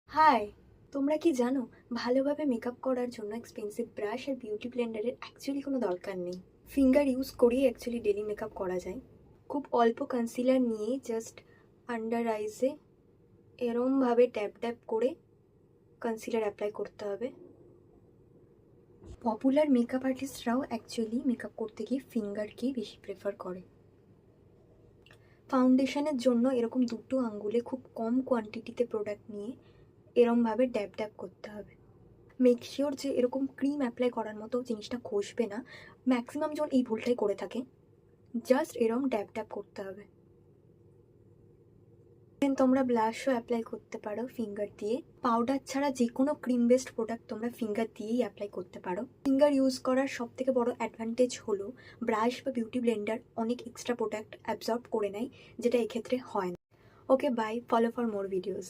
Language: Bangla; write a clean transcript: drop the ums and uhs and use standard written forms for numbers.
হাই! তোমরা কি জানো ভালোভাবে মেকআপ করার জন্য এক্সপেন্সিভ ব্রাশ আর বিউটি ব্লেন্ডারের অ্যাকচুয়ালি কোনো দরকার নেই। ফিঙ্গার ইউজ করেই অ্যাকচুয়ালি ডেলি মেকআপ করা যায়। খুব অল্প কনসিলার নিয়ে জাস্ট আন্ডার আইসে এরমভাবে ট্যাপ ট্যাপ করে কনসিলার অ্যাপ্লাই করতে হবে। পপুলার মেকআপ আর্টিস্টরাও অ্যাকচুয়ালি মেকআপ করতে গিয়ে ফিঙ্গারকেই বেশি প্রেফার করে। ফাউন্ডেশনের জন্য এরকম দুটো আঙ্গুলে খুব কম কোয়ান্টিটিতে প্রোডাক্ট নিয়ে এরমভাবে ড্যাব ড্যাব করতে হবে। মেক শিওর যে এরকম ক্রিম অ্যাপ্লাই করার মতো জিনিসটা ঘষবে না। ম্যাক্সিমাম জন এই ভুলটাই করে থাকে, জাস্ট এরম ড্যাব ড্যাব করতে হবে। দেন তোমরা ব্লাশও অ্যাপ্লাই করতে পারো ফিঙ্গার দিয়ে। পাউডার ছাড়া যে কোনো ক্রিম বেসড প্রোডাক্ট তোমরা ফিঙ্গার দিয়েই অ্যাপ্লাই করতে পারো। ফিঙ্গার ইউজ করার সব থেকে বড় অ্যাডভান্টেজ হলো ব্রাশ বা বিউটি ব্লেন্ডার অনেক এক্সট্রা প্রোডাক্ট অ্যাবজর্ব করে নেয়, যেটা এক্ষেত্রে হয় না। Okay, bye, follow for more videos.